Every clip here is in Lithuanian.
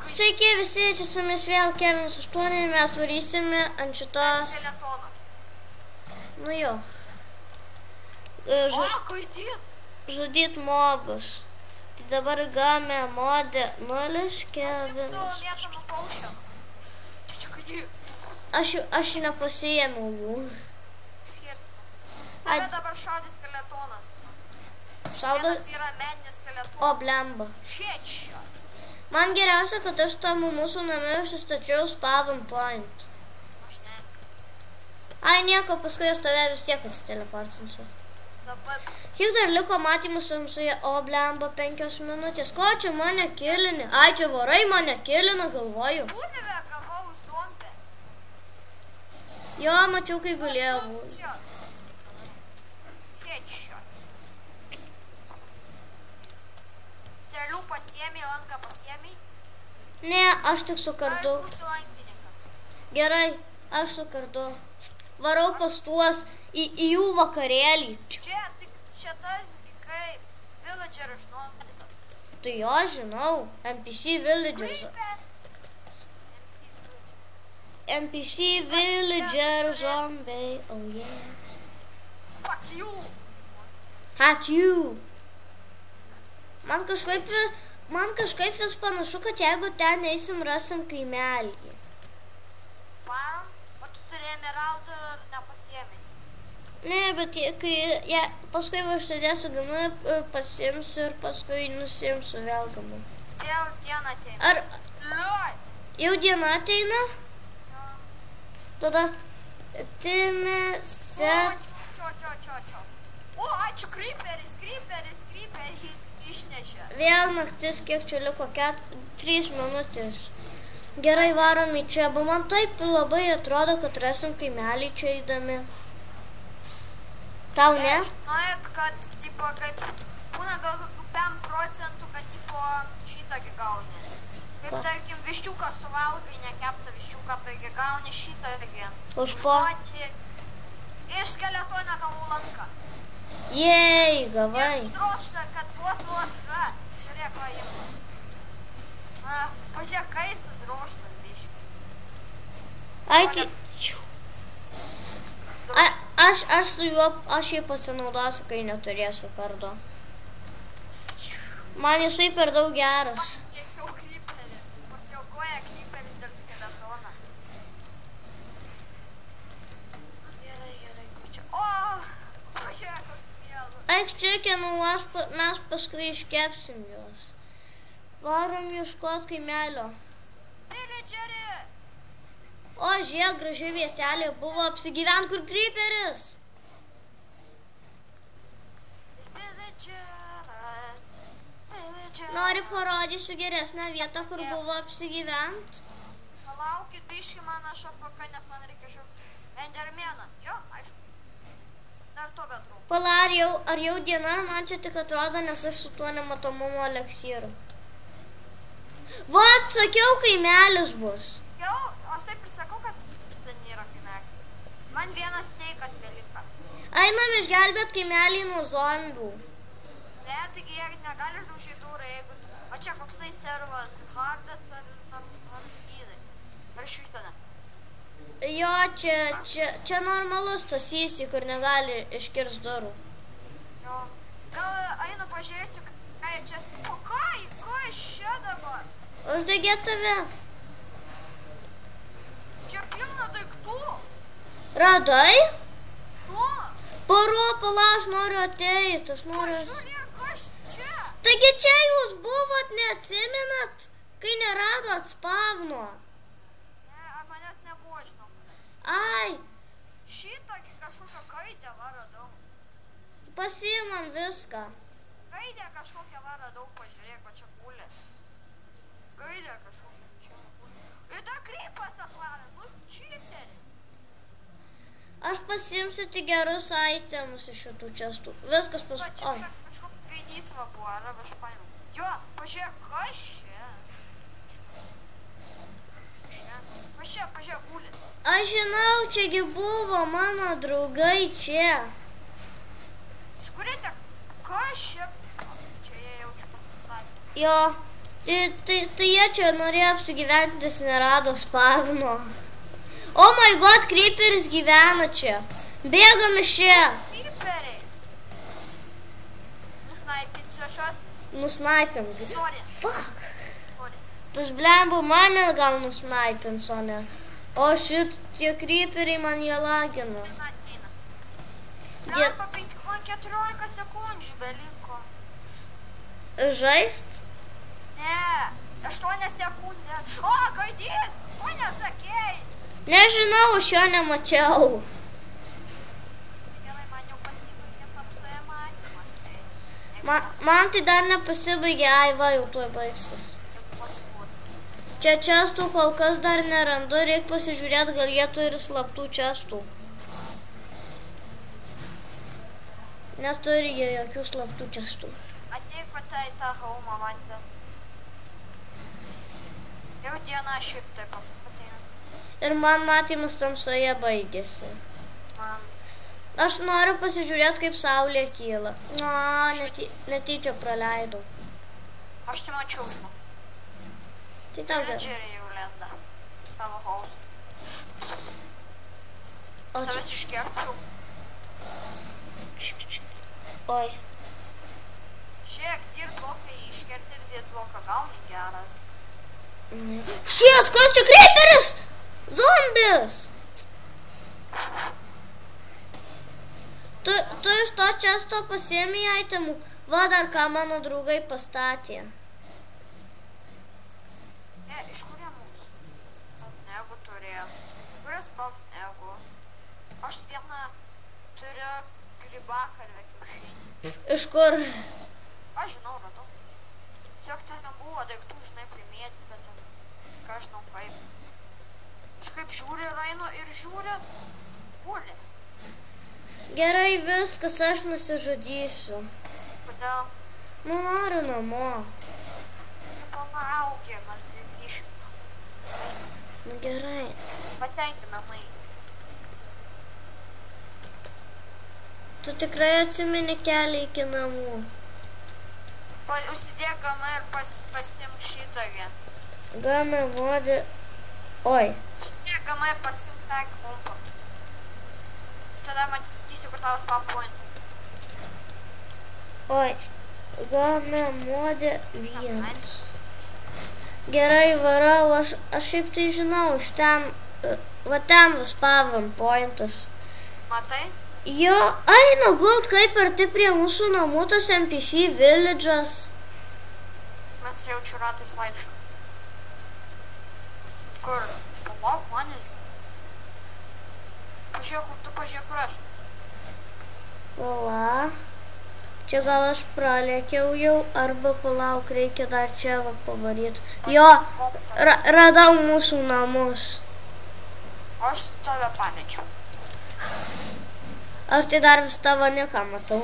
Sveiki visi, čia su jumis vėl Kevinas 8, mes varysime ant šitos... Nu jo. Žudyt mobus. Tai dabar game modė 0 Kevinas. Aš nepasiėmiau jų. Dabar šaudė skeletoną. Šaudo? Vienas yra medinis skeletonas. O, blemba. Man geriausia, kad aš tam mūsų name užsistačiau spawn point. Aš ne. Ai, nieko, paskui aš tave vis tiek atsiteleportinsiu. Dabar. Kiek dar liko matymus tamsoje? O, blemba, 5 minutės. Ko čia mane kilini? Ai, čia varai mane kilina, galvoju. Kūnivę gavau už zombę. Jo, mačiau, kai gulėjau būti. Strėlių pasiėmė, lanką pasiėmė. Ne, aš tik su kardu. Aš būsiu lankininkas. Gerai, aš su kardu. Varau pas tuos į jų vakarėlį. Čia tas kaip villager išnuodytas. Tai jo, žinau. NPC villager. NPC villager zombie. Oh yeah. Fuck you. Fuck you. Man kažkaip vis panašu, kad jeigu ten eisim, rasim kaimelį. Varom? O tu turi emeraldų ir nepasiėmė? Ne, bet paskui aš sėdėsiu gamą, pasiimsiu ir paskui nusimsiu vėl gamą. Vėl diena ateina. Ar... Jau diena ateina? Jo. Tada... Time, set... Čo. O, ačiū, creeperis išnešė. Vėl naktis, kiek čia liko, 3 minutės. Gerai, varom į čia, bet man taip labai atrodo, kad rasim kaimelį čia įdami. Tau ne? Žinojat, kad, tipo, kaip būna gal kokių 5%, kad, tipo, šitągi gauni. Kaip, tarkim, viščiuką suvalgai, nekeptą viščiuką, taigi gauni šitągi. Už po? Iš skeletoną gavau lanką. Jej, gavai. Jie sudrošta, kad vos, va. Žiūrėk, va, jie. Pažiūrėk, kai sudrošta, biškai. Ai, tai... Aš jį pasinaudosiu, kai neturėsiu kardo. Man jisai per daug geras. Pasiekiau kryperį. Pasiaukoja kryperį dėl skeletoną. Gerai, kur čia. O, pažiūrėk. Eik čekinų, mes paskui iškepsim juos. Varom ieškot kaimelio. Villageri! O, žiūrėk, graži vietelė buvo apsigyvent, kur creeperis. Nori parodysiu geresnę vietą, kur buvo apsigyvent. Palaukit, biški man aš AFK, nes man reikia žiūrėti. Endermenas, jo, aišku. Dar to betrūk. Pala, ar jau diena, ar man čia tik atrodo, nes aš su tuo nematomumo eleksyru. Vat, sakiau, kaimelis bus. Jau, aš taip ir sakau, kad ten yra kaimelis. Man vienas steikas belika. Einam išgelbėt kaimelį nuo zombių. Ne, taigi jie negali uždaužyti durą, jeigu... O čia koksai servas, hardas ar įdai. Ar iš viso ne? Jo, čia normalus tas įsi, kur negali iškirs durų. Jo. Gal einu pažiūrėsiu, ką čia... O ką iš čia dabar? Uždegė tave. Čia pilna daiktų. Radai? Nu. Pala, aš noriu ateit, aš noriu... Pažiūrėk, kas čia? Taigi čia jūs buvot, neatsiminat, kai neradot spavno. Ai! Šitągi kažkokią kaidę va radau. Pasiimam viską. Kaidę kažkokią va radau, pažiūrėk, va čia pulė. Kaidę kažkokią čia pulė. Ir dar krypas atvarė, nu čiteris. Aš pasiimsiu tik gerus itemus iš šitų čestų. Viskas pas... Va čia kažkoks gaidys va buvo, ar aš paėmiau. Jo, pažiūrėk, kas čia? Pažiūrėk, gulė. Aš žinau, čiagi buvo mano draugai čia. Žiūrėte, kas čia? Čia jie jaučiu pasistatė. Jo, Tai jie čia norėjo apsigyventis, nerado spavimo. Oh my god, creeperis gyvena čia. Bėgam iš čia. Creeperiai. Nusnaipinsiu šios. Nusnaipim. Sorry. Fuck. Sorry. Tas blemba mane gal nusnaipins, o ne. O šit, tie creeperiai man jie lagina. Blemba 14 sekundžių beliko. Žaist? Ne, 8 sekundės. O, gaidys, ko nesakėjai? Nežinau, aš jo nemačiau. Gerai, man jau pasibaigė tamsoje matymas. Man tai dar nepasibaigė, ai va, jau tuoj baigsis. Čia čestų kol kas dar nerandu, reikia pasižiūrėti, gal jie turi slaptų čestų. Neturi jie jokių slaptų čestų. Ateik į tą haumą, man ten. Jau diena šiaip taip ateina. Ir man matymas tamsoje baigėsi. Aš noriu pasižiūrėti, kaip saulė kyla. Netyčia praleidau. Aš tai mačiau, žinau. Tai tau gerai. Villageriai jau lenda. Savo hausą. Savęs iškerčiau. Oi. Žiūrėk, tirt bloką iškerti ir tirt bloką gauni geras. Shit, kas čia creeperis? Zombis! Tu iš to često pasiėmė itemų. Va dar ką mano draugai pastatė. Ne, iš kur jie mums? Pavnegų turėjo. Iš kur jas pavnegų? Aš vieną turiu grybakalvę kiaušinį. Iš kur? Aš žinau, radau. Tiesiog ten nebuvo daiktų, žinai, primėtyta ten. Ką žinau kaip. Aš kaip žiūri ir einu ir žiūri. Pulė. Gerai, viskas, aš nusižudysiu. Kodėl? Nu, noriu namo. Palaukė, man grįšiu. Nu, gerai. Patenkinamai. Tu tikrai atsimeni kelią iki namų. Užsidėk gamą ir pasimk šitągi. Gamą modį... Oi. Užsidėk gamą ir pasimk tą kompas. Tada matysiu, kur tavo spawn point. Oi. Gamą modį 1. Gerai, varau, aš šiaip tai žinau, iš ten... Va ten spawn pointas. Matai? Jo, eina gult kaip arti prie mūsų namų tas NPC village'as. Mes jaučiu ratais vaikščiu. Kur? Palauk, manis. Pažiūrėk, kur tu, pažiūrėk, kur aš. Pala. Čia gal aš pralėkiau jau, arba palauk, reikia dar čia va pavaryti. Jo, radau mūsų namus. Aš tave pamečiau. Aš tai dar vis tavo niką matau.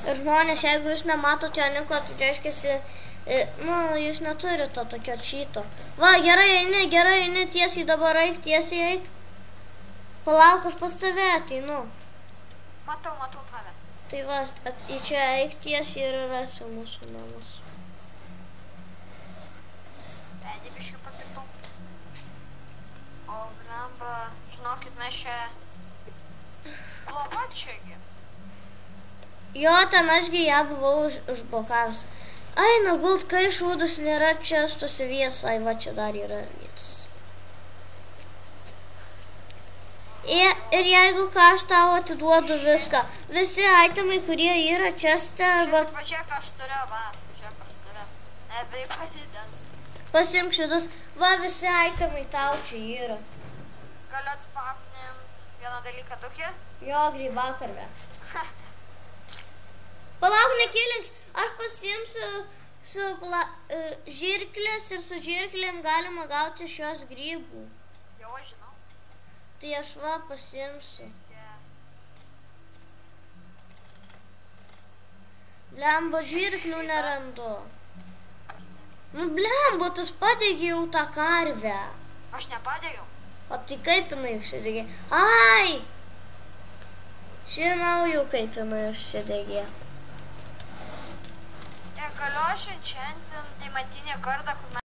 Ir žmonės, jeigu jūs nematote niko, tai reiškiasi, jūs neturite to tokio čyto. Va, gerai eini, tiesiai dabar eik, tiesiai eik. Palauk, aš pas tave ateinu. Matau tave. Tai va, į čia eik tiesiai ir rasiu mūsų namus. Vedė biškių papirtų. O, blemba, žinokit, mes čia... Bloba čiagi. Jo, ten ašgi ją buvau užblokavęs. Eina gult, kai šūdus nėra čia stose vietos. Ai, va, čia dar yra vietos. Ir jeigu ką, aš tau atiduodu viską. Visi itemai, kurie yra česte arba... Pažiūrėk, aš turiu, va. Pažiūrėk, aš turiu. Nebeipalidens. Pasimk šitus. Va, visi itemai tau čia yra. Galiu atspavnint vieną dalyką tokį? Jo, grybakarvę. Palauk, nekilink. Aš pasiimsiu su žirklės ir su žirklėm galima gauti šios grybų. Jau, aš žinau. Tai aš va pasiimsiu. Blembo, žirklių nerandu. Nu, blembo, tas padegė jau tą karvę. Aš nepadegiau. O tai kaip jinai užsidegė? Ai! Žinau jau, kaip jinai užsidegė. Kaliošin šiandien deimantinė kardą, kur